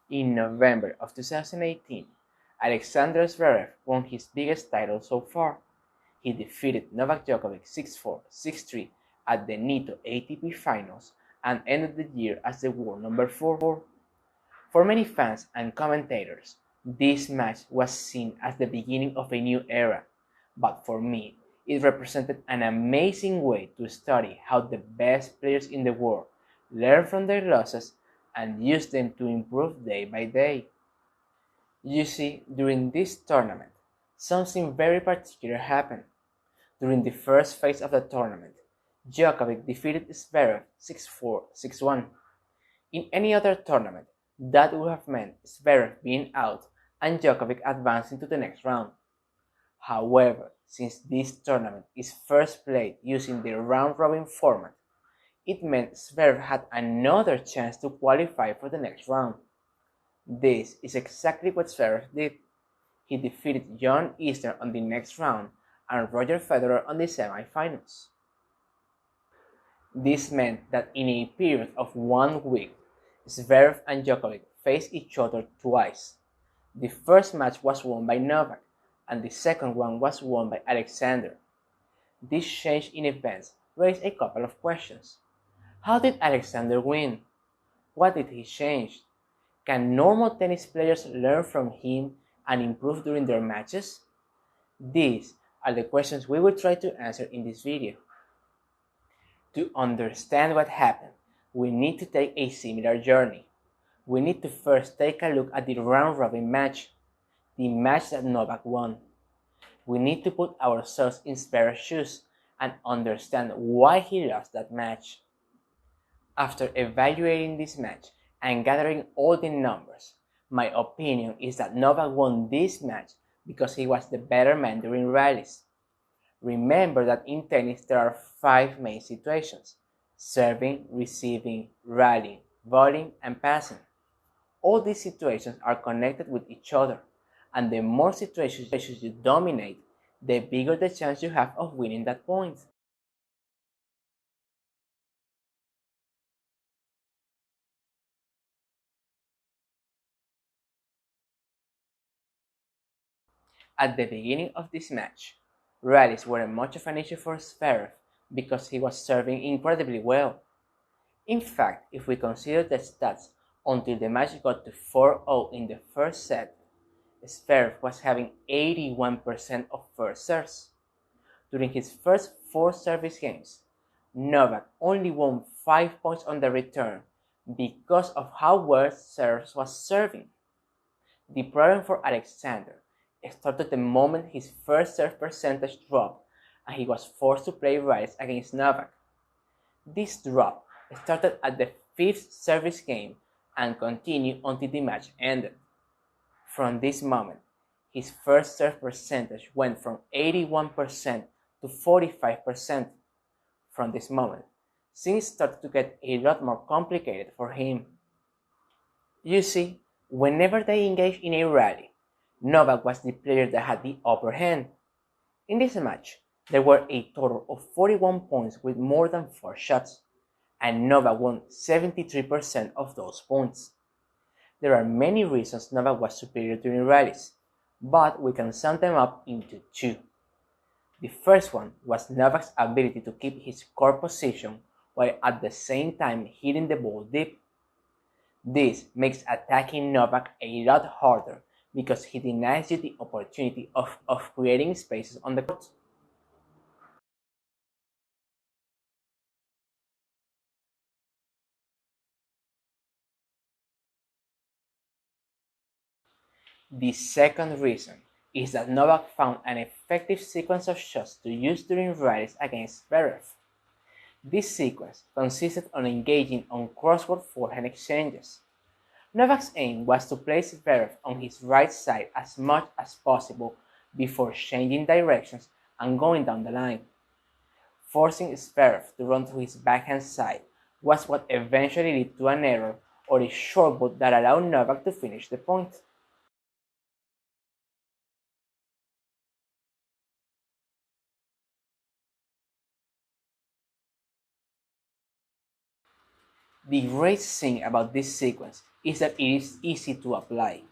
In November of 2018, Alexander Zverev won his biggest title so far. He defeated Novak Djokovic 6-4, 6-3 at the Nitto ATP Finals and ended the year as the world number 4. For many fans and commentators, this match was seen as the beginning of a new era, but for me, it represented an amazing way to study how the best players in the world learn from their losses and use them to improve day by day. You see, during this tournament, something very particular happened. During the first phase of the tournament, Djokovic defeated Zverev 6-4, 6-1. In any other tournament, that would have meant Zverev being out and Djokovic advancing to the next round. However, since this tournament is first played using the round-robin format, it meant Zverev had another chance to qualify for the next round. This is exactly what Zverev did. He defeated John Isner on the next round and Roger Federer on the semifinals. This meant that in a period of 1 week, Zverev and Djokovic faced each other twice. The first match was won by Novak, and the second one was won by Alexander. This change in events raised a couple of questions. How did Alexander win? What did he change? Can normal tennis players learn from him and improve during their matches? These are the questions we will try to answer in this video. To understand what happened, we need to take a similar journey. We need to first take a look at the round-robin match, the match that Novak won. We need to put ourselves in Zverev's shoes and understand why he lost that match. After evaluating this match and gathering all the numbers, my opinion is that Novak won this match because he was the better man during rallies. Remember that in tennis there are 5 main situations: serving, receiving, rallying, volleying, and passing. All these situations are connected with each other, and the more situations you dominate, the bigger the chance you have of winning that point. At the beginning of this match, rallies were much of an issue for Zverev because he was serving incredibly well. In fact, if we consider the stats until the match got to 4-0 in the first set, Zverev was having 81% of first serves. During his first 4 service games, Novak only won 5 points on the return because of how well Zverev was serving. The problem for Alexander started the moment his first serve percentage dropped and he was forced to play rallies against Novak. This drop started at the 5th service game and continued until the match ended. From this moment, his first serve percentage went from 81% to 45%. From this moment, things started to get a lot more complicated for him. You see, whenever they engaged in a rally, Novak was the player that had the upper hand. In this match, there were a total of 41 points with more than 4 shots, and Novak won 73% of those points. There are many reasons Novak was superior during rallies, but we can sum them up into 2. The first one was Novak's ability to keep his core position while at the same time hitting the ball deep. This makes attacking Novak a lot harder because he denies you the opportunity of creating spaces on the court. The second reason is that Novak found an effective sequence of shots to use during rallies against Zverev. This sequence consisted on engaging on crossword forehand exchanges. Novak's aim was to place Zverev on his right side as much as possible before changing directions and going down the line. Forcing Zverev to run to his backhand side was what eventually led to an error or a short ball that allowed Novak to finish the point. The great thing about this sequence is that it is easy to apply.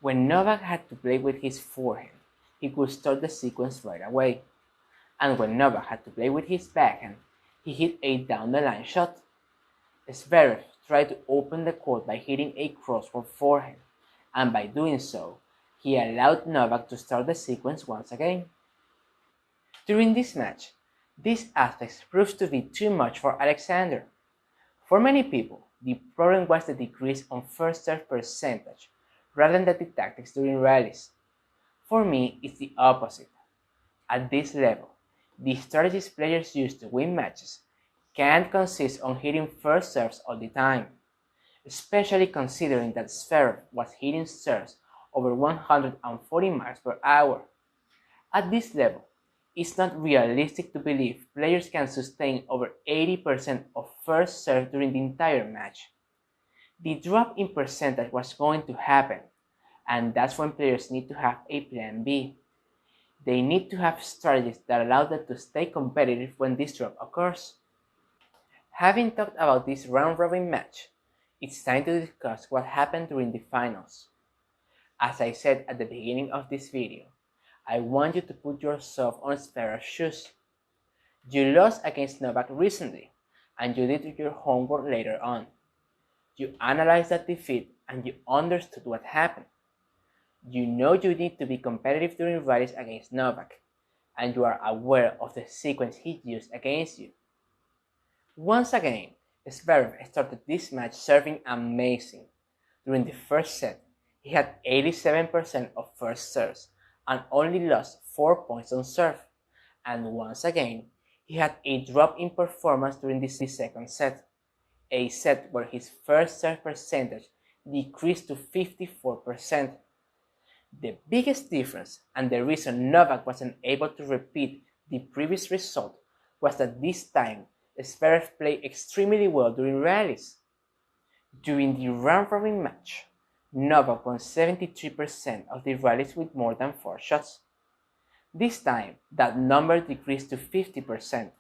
When Novak had to play with his forehand, he could start the sequence right away. And when Novak had to play with his backhand, he hit a down-the-line shot. Zverev tried to open the court by hitting a crosscourt forehand, and by doing so, he allowed Novak to start the sequence once again. During this match, these aspects proved to be too much for Alexander. For many people, the problem was the decrease on first serve percentage rather than the tactics during rallies. For me, it's the opposite. At this level, the strategies players use to win matches can't consist on hitting first serves all the time, especially considering that Zverev was hitting serves over 140 miles per hour. At this level, it's not realistic to believe players can sustain over 80% of first serve during the entire match. The drop in percentage was going to happen, and that's when players need to have a plan B. They need to have strategies that allow them to stay competitive when this drop occurs. Having talked about this round-robin match, it's time to discuss what happened during the finals. As I said at the beginning of this video, I want you to put yourself on Zverev's shoes. You lost against Novak recently, and you did your homework later on. You analyzed that defeat and you understood what happened. You know you need to be competitive during rallies against Novak, and you are aware of the sequence he used against you. Once again, Zverev started this match serving amazing. During the first set, he had 87% of first serves and only lost 4 points on serve. And once again, he had a drop in performance during the second set, a set where his first serve percentage decreased to 54%. The biggest difference, and the reason Novak wasn't able to repeat the previous result, was that this time Zverev played extremely well during rallies. During the round-robin match, Novak won 73% of the rallies with more than 4 shots. This time, that number decreased to 50%,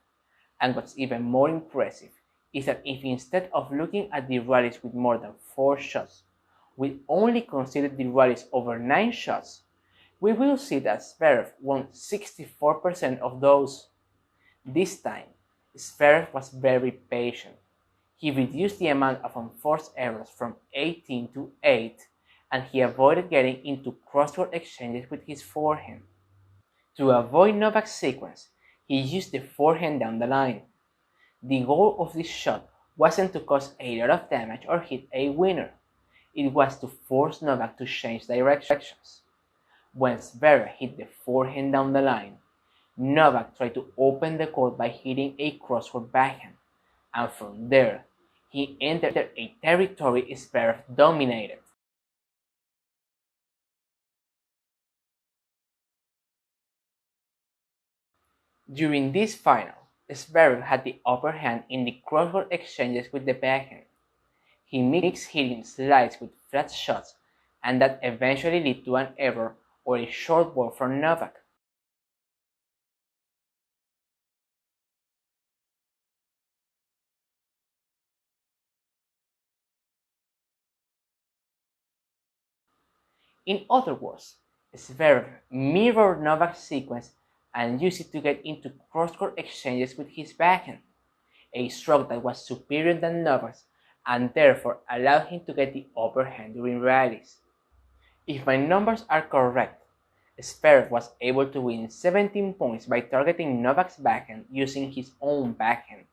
and what's even more impressive is that if instead of looking at the rallies with more than 4 shots, we only consider the rallies over 9 shots, we will see that Zverev won 64% of those. This time, Zverev was very patient. He reduced the amount of unforced errors from 18 to 8, and he avoided getting into crosscourt exchanges with his forehand. To avoid Novak's sequence, he used the forehand down the line. The goal of this shot wasn't to cause a lot of damage or hit a winner. It was to force Novak to change directions. When Zverev hit the forehand down the line, Novak tried to open the court by hitting a crosscourt backhand, and from there, he entered a territory Zverev dominated. During this final, Zverev had the upper hand in the crosscourt exchanges with the backhand. He mixed hitting slides with flat shots, and that eventually led to an error or a short ball from Novak. In other words, Zverev mirrored Novak's sequence and used it to get into cross-court exchanges with his backhand, a stroke that was superior than Novak's and therefore allowed him to get the upper hand during rallies. If my numbers are correct, Zverev was able to win 17 points by targeting Novak's backhand using his own backhand.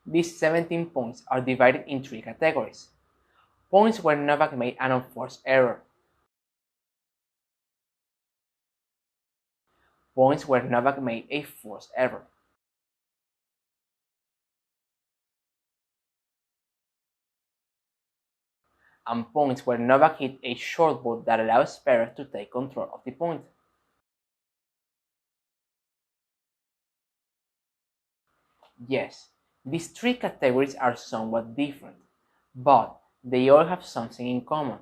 These 17 points are divided in 3 categories: points where Novak made an unforced error, points where Novak made a forced error, and points where Novak hit a short ball that allows Zverev to take control of the point. Yes, these 3 categories are somewhat different, but they all have something in common.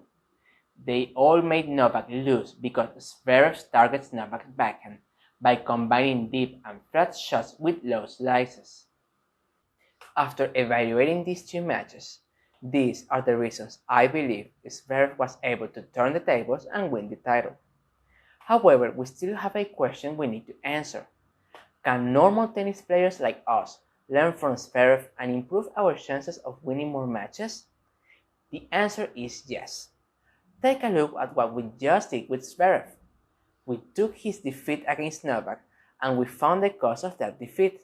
They all made Novak lose because Zverev targets Novak's backhand by combining deep and flat shots with low slices. After evaluating these 2 matches, These are the reasons I believe Zverev was able to turn the tables and win the title. However, we still have a question we need to answer. Can normal tennis players like us learn from Zverev and improve our chances of winning more matches? The answer is yes. Take a look at what we just did with Zverev. We took his defeat against Novak and we found the cause of that defeat.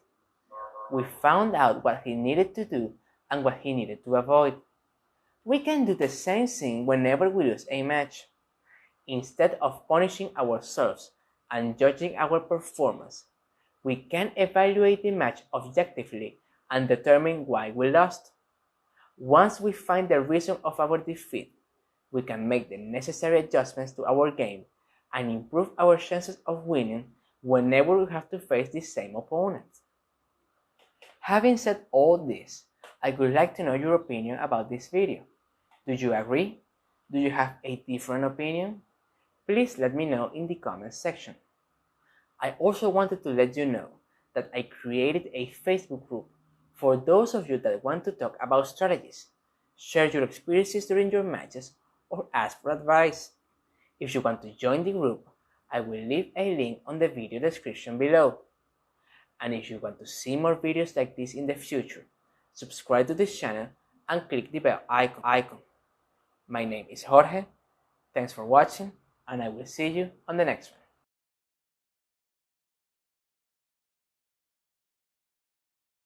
We found out what he needed to do and what he needed to avoid. We can do the same thing whenever we lose a match. Instead of punishing ourselves and judging our performance, we can evaluate the match objectively and determine why we lost. Once we find the reason of our defeat, we can make the necessary adjustments to our game and improve our chances of winning whenever we have to face the same opponent. Having said all this, I would like to know your opinion about this video. Do you agree? Do you have a different opinion? Please let me know in the comments section. I also wanted to let you know that I created a Facebook group for those of you that want to talk about strategies, share your experiences during your matches, or ask for advice. If you want to join the group, I will leave a link on the video description below. And if you want to see more videos like this in the future, subscribe to this channel and click the bell icon. My name is Jorge, thanks for watching, and I will see you on the next one.